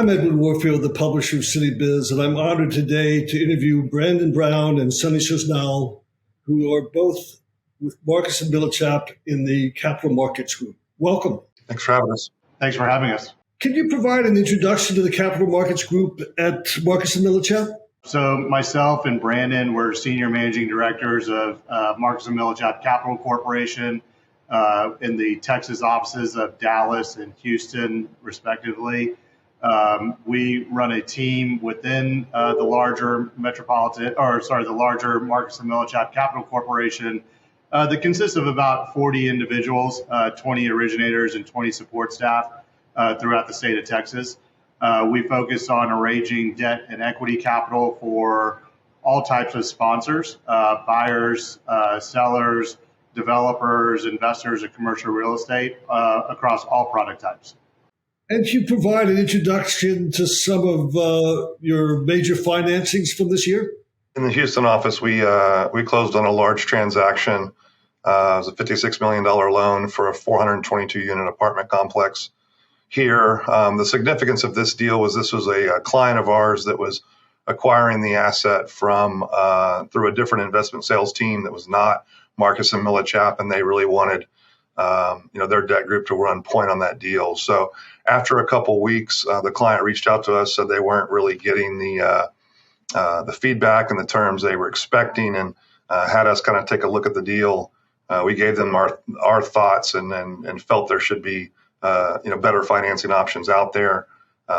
I'm Edwin Warfield, the publisher of Citybiz, and I'm honored today to interview Brandon Brown and Sonny Sajnani, who are both with Marcus and Millichap in the Capital Markets Group. Welcome. Thanks for having us. Thanks for having us. Can you provide an introduction to the Capital Markets Group at Marcus and Millichap? So myself and Brandon, we're senior managing directors of Marcus and Millichap Capital Corporation in the Texas offices of Dallas and Houston, respectively. We run a team within the larger the larger Marcus and Millichap Capital Corporation that consists of about 40 individuals, 20 originators, and 20 support staff throughout the state of Texas. We focus on arranging debt and equity capital for all types of sponsors, buyers, sellers, developers, investors in commercial real estate across all product types. And can you provide an introduction to some of your major financings from this year? In the Houston office, we closed on a large transaction. It was a $56 million loan for a 422-unit apartment complex here. The significance of this deal was this was a client of ours that was acquiring the asset from through a different investment sales team that was not Marcus and Millichap, and they really wanted their debt group to run point on that deal. So after a couple weeks, the client reached out to us, said they weren't really getting the feedback and the terms they were expecting, and had us kind of take a look at the deal. We gave them our thoughts and felt there should be better financing options out there.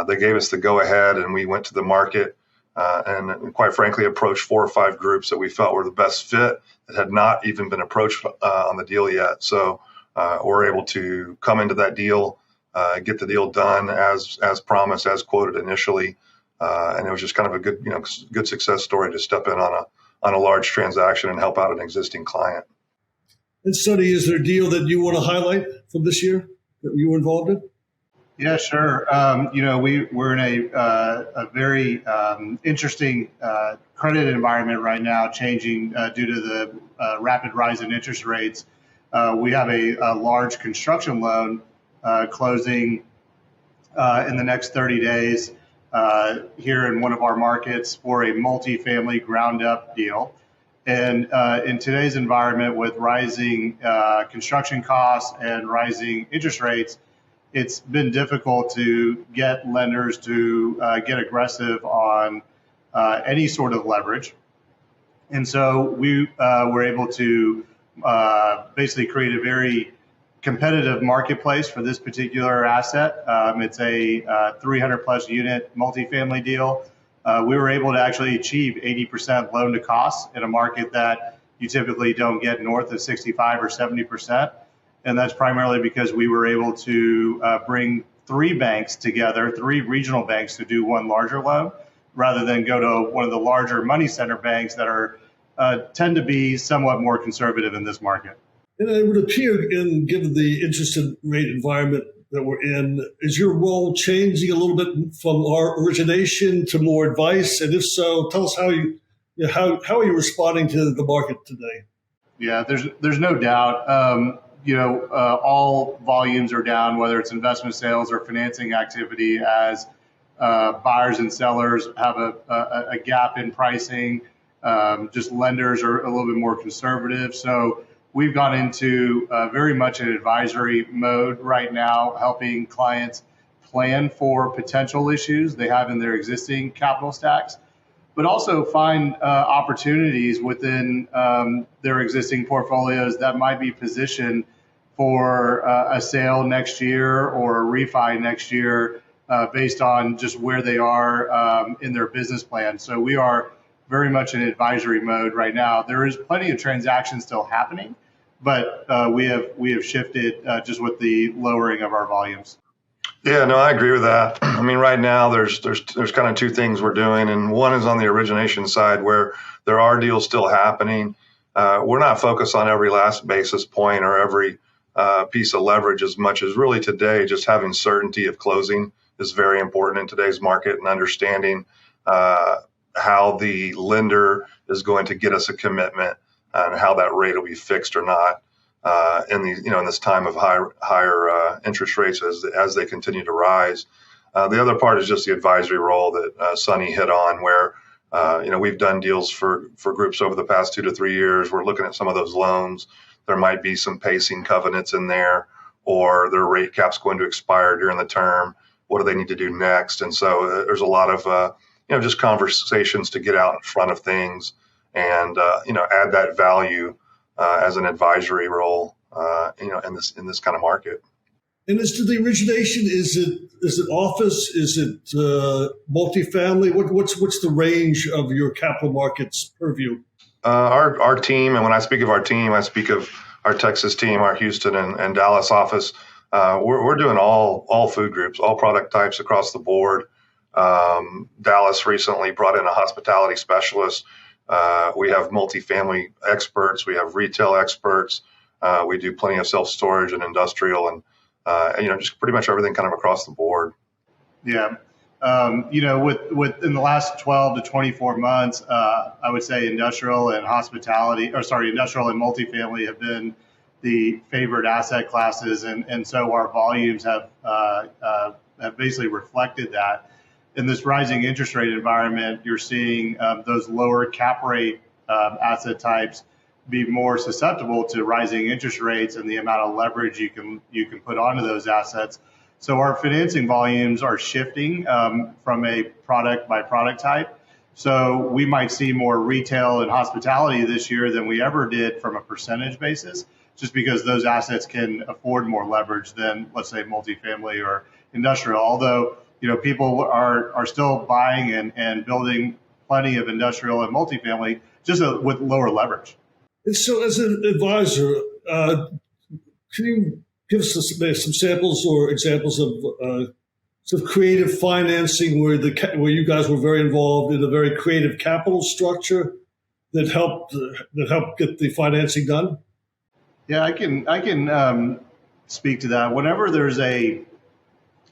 They gave us the go ahead, and we went to the market and quite frankly approached 4 or 5 groups that we felt were the best fit that had not even been approached on the deal yet. So we're able to come into that deal, get the deal done as promised, as quoted initially, and it was just kind of a good success story to step in on a large transaction and help out an existing client. And Sonny, is there a deal that you want to highlight from this year that you were involved in? Yeah, sure. We're in a very interesting credit environment right now, changing due to the rapid rise in interest rates. We have a large construction loan closing in the next 30 days here in one of our markets for a multifamily ground-up deal. And in today's environment with rising construction costs and rising interest rates, it's been difficult to get lenders to get aggressive on any sort of leverage. And so we were able to basically create a very competitive marketplace for this particular asset. It's a 300 plus unit multifamily deal. We were able to actually achieve 80% loan to cost in a market that you typically don't get north of 65 or 70%. And that's primarily because we were able to bring 3 banks together, 3 regional banks to do one larger loan, rather than go to one of the larger money center banks that are tend to be somewhat more conservative in this market. And it would appear, given the interest rate environment that we're in, is your role changing a little bit from our origination to more advice? And if so, tell us how are you responding to the market today? Yeah, there's no doubt. All volumes are down, whether it's investment sales or financing activity, as buyers and sellers have a gap in pricing. Just lenders are a little bit more conservative. So we've gone into very much an advisory mode right now, helping clients plan for potential issues they have in their existing capital stacks, but also find opportunities within their existing portfolios that might be positioned for a sale next year or a refi next year based on just where they are in their business plan. So we are very much in advisory mode right now. There is plenty of transactions still happening, but we have shifted just with the lowering of our volumes. Yeah, no, I agree with that. I mean, right now there's kind of 2 things we're doing, and one is on the origination side where there are deals still happening. We're not focused on every last basis point or every piece of leverage as much as really today just having certainty of closing is very important in today's market, and understanding how the lender is going to get us a commitment and how that rate will be fixed or not in this time of higher interest rates as they continue to rise. The other part is just the advisory role that Sonny hit on, where we've done deals for groups over the past 2 to 3 years. We're looking at some of those loans. There might be some pacing covenants in there, or their rate cap's going to expire during the term. What do they need to do next? And so there's a lot of just conversations to get out in front of things and add that value as an advisory role in this kind of market. And as to the origination, is it office? Is it multifamily? What's the range of your capital markets purview? Our team, and when I speak of our team, I speak of our Texas team, our Houston and Dallas office. We're doing all food groups, all product types across the board. Dallas recently brought in a hospitality specialist. We have multifamily experts. We have retail experts. We do plenty of self-storage and industrial and just pretty much everything kind of across the board. Yeah. With in the last 12 to 24 months, I would say industrial and industrial and multifamily have been the favored asset classes. And so our volumes have basically reflected that. In this rising interest rate environment, you're seeing those lower cap rate asset types be more susceptible to rising interest rates and the amount of leverage you can put onto those assets. So our financing volumes are shifting from a product by product type. So we might see more retail and hospitality this year than we ever did from a percentage basis, just because those assets can afford more leverage than, let's say, multifamily or industrial. Although, people are still buying and building plenty of industrial and multifamily just with lower leverage. And so as an advisor, can you give us some samples or examples of some creative financing where you guys were very involved in a very creative capital structure that helped get the financing done? Yeah, I can speak to that. Whenever there's a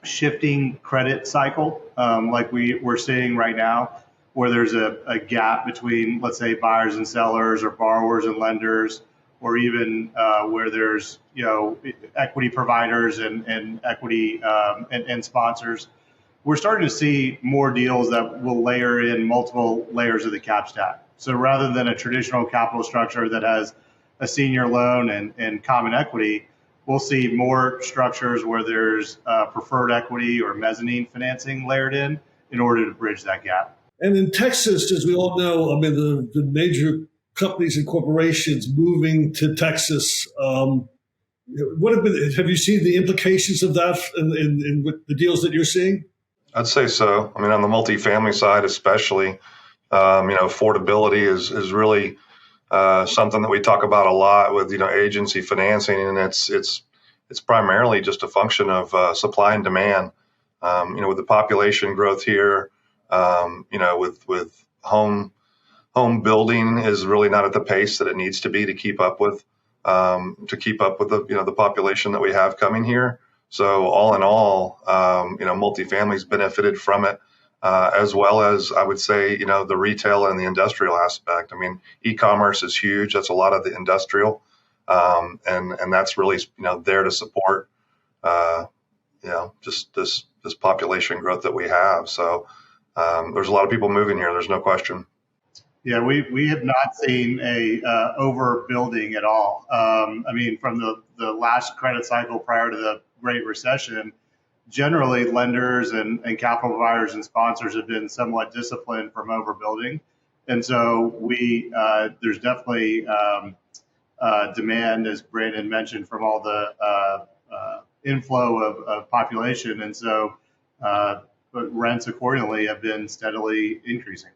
shifting credit cycle, like we're seeing right now, where there's a gap between, let's say, buyers and sellers or borrowers and lenders, or even where there's equity providers and equity and sponsors, we're starting to see more deals that will layer in multiple layers of the cap stack. So rather than a traditional capital structure that has a senior loan and common equity, we'll see more structures where there's preferred equity or mezzanine financing layered in order to bridge that gap. And in Texas, as we all know, I mean, the major companies and corporations moving to Texas. Have you seen the implications of that in the deals that you're seeing? I'd say so. I mean, on the multifamily side, especially, affordability is really something that we talk about a lot with agency financing, and it's primarily just a function of supply and demand. With the population growth here, with home building is really not at the pace that it needs to be to keep up with the population that we have coming here. So all in all, multifamily's benefited from it, as well as I would say, the retail and the industrial aspect. I mean, e-commerce is huge. That's a lot of the industrial, and that's really there to support just this population growth that we have. So there's a lot of people moving here. There's no question. Yeah, we have not seen a overbuilding at all. I mean, from the last credit cycle prior to the Great Recession, generally lenders and capital providers and sponsors have been somewhat disciplined from overbuilding. And so there's definitely demand, as Brandon mentioned, from all the inflow of population. And so but rents accordingly have been steadily increasing.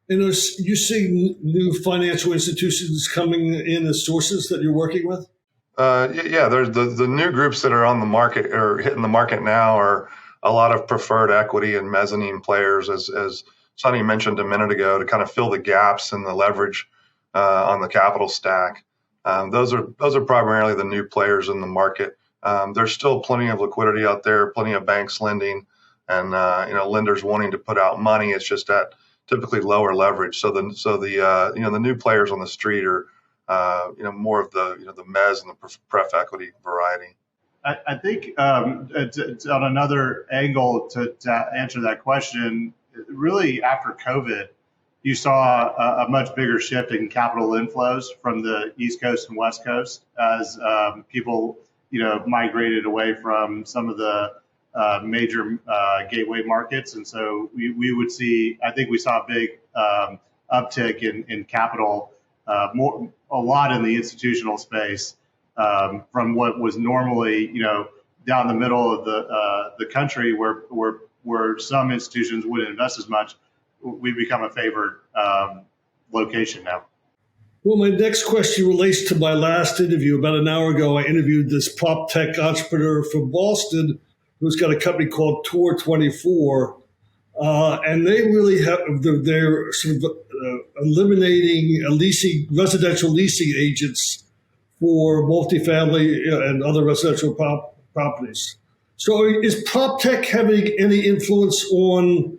And are you seeing new financial institutions coming in as sources that you're working with? Yeah, there's the new groups that are on the market or hitting the market now are a lot of preferred equity and mezzanine players, as Sonny mentioned a minute ago, to kind of fill the gaps in the leverage on the capital stack. Those are primarily the new players in the market. There's still plenty of liquidity out there, plenty of banks lending, and lenders wanting to put out money. It's just at typically lower leverage. So the new players on the street are more of the mezz and the pref equity variety. I think it's on another angle to answer that question. Really, after COVID, you saw a much bigger shift in capital inflows from the East Coast and West Coast as people, migrated away from some of the major gateway markets, and so we would see. I think we saw a big uptick in capital, a lot in the institutional space. From what was normally, down the middle of the country, where some institutions wouldn't invest as much, we've become a favored location now. Well, my next question relates to my last interview. About an hour ago, I interviewed this prop tech entrepreneur from Boston who's got a company called Tour 24, and they really have they're sort of eliminating residential leasing agents for multifamily and other residential properties. So is prop tech having any influence on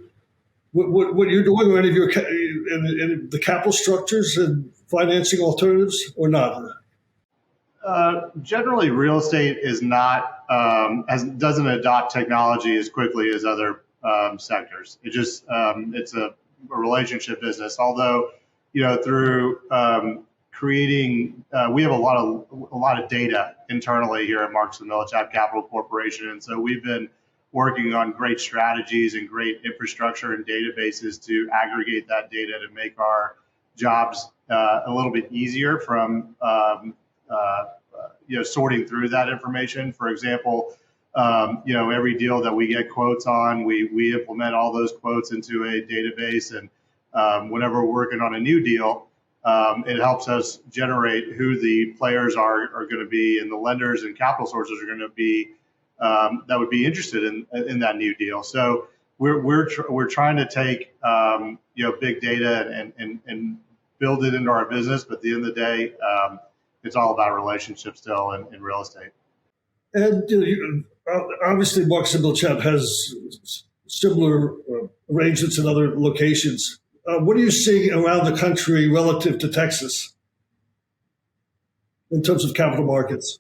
what you're doing or any of your in the capital structures and financing alternatives or not? Generally, real estate is not doesn't adopt technology as quickly as other sectors. It's a relationship business. Although, through creating, we have a lot of data internally here at Marcus & Millichap Capital Corporation, and so we've been working on great strategies and great infrastructure and databases to aggregate that data to make our jobs a little bit easier from sorting through that information. For example, every deal that we get quotes on, we implement all those quotes into a database, and whenever we're working on a new deal, it helps us generate who the players are going to be, and the lenders and capital sources are going to be that would be interested in that new deal. So we're trying to take big data and build it into our business, but at the end of the day, it's all about relationships still in real estate. And obviously, Marcus & Millichap has similar arrangements in other locations. What are you seeing around the country relative to Texas in terms of capital markets?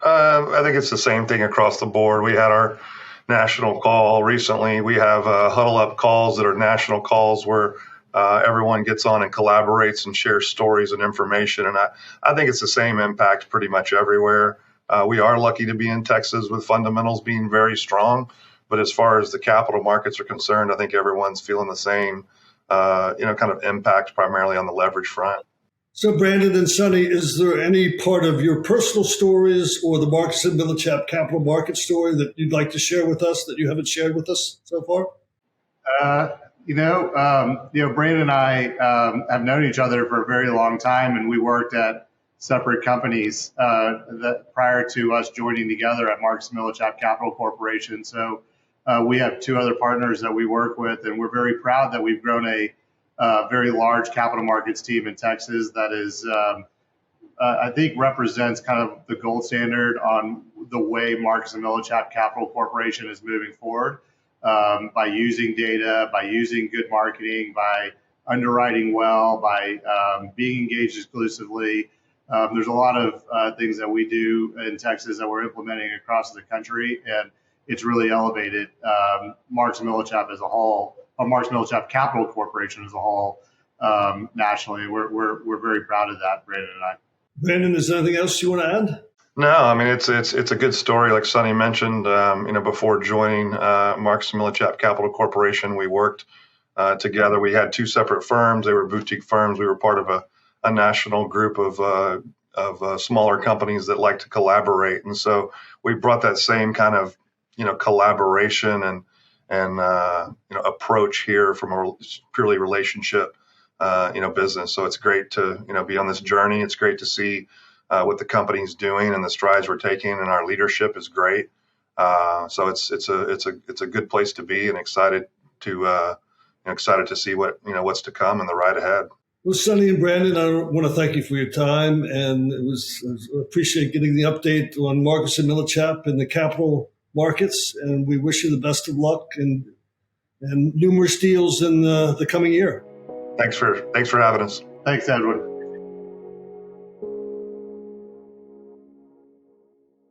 I think it's the same thing across the board. We had our national call recently. We have huddle up calls that are national calls where everyone gets on and collaborates and shares stories and information. And I think it's the same impact pretty much everywhere. We are lucky to be in Texas with fundamentals being very strong. But as far as the capital markets are concerned, I think everyone's feeling the same, kind of impact primarily on the leverage front. So, Brandon and Sonny, is there any part of your personal stories or the Marcus & Millichap capital market story that you'd like to share with us that you haven't shared with us so far? Brandon and I have known each other for a very long time, and we worked at separate companies that prior to us joining together at Marcus & Millichap Capital Corporation. So we have two other partners that we work with, and we're very proud that we've grown a very large capital markets team in Texas that is, I think, represents kind of the gold standard on the way Marcus & Millichap Capital Corporation is moving forward. By using data, by using good marketing, by underwriting well, by being engaged exclusively. There's a lot of things that we do in Texas that we're implementing across the country, and it's really elevated Marcus & Millichap as a whole, or Marcus & Millichap Capital Corporation as a whole nationally. We're very proud of that, Brandon and I. Brandon, is there anything else you want to add? No, I mean, it's a good story. Like Sonny mentioned, before joining Marcus & Millichap Capital Corporation, we worked together. We had two separate firms. They were boutique firms. We were part of a national group of smaller companies that like to collaborate. And so we brought that same kind of, collaboration and approach here from a purely relationship, business. So it's great to, be on this journey. It's great to see what the company's doing and the strides we're taking, and our leadership is great. So it's a good place to be, and excited to see what's to come in the ride ahead. Well, Sonny and Brandon, I want to thank you for your time, and I appreciate getting the update on Marcus & Millichap and the capital markets, and we wish you the best of luck and numerous deals in the coming year. Thanks for having us. Thanks, Edward.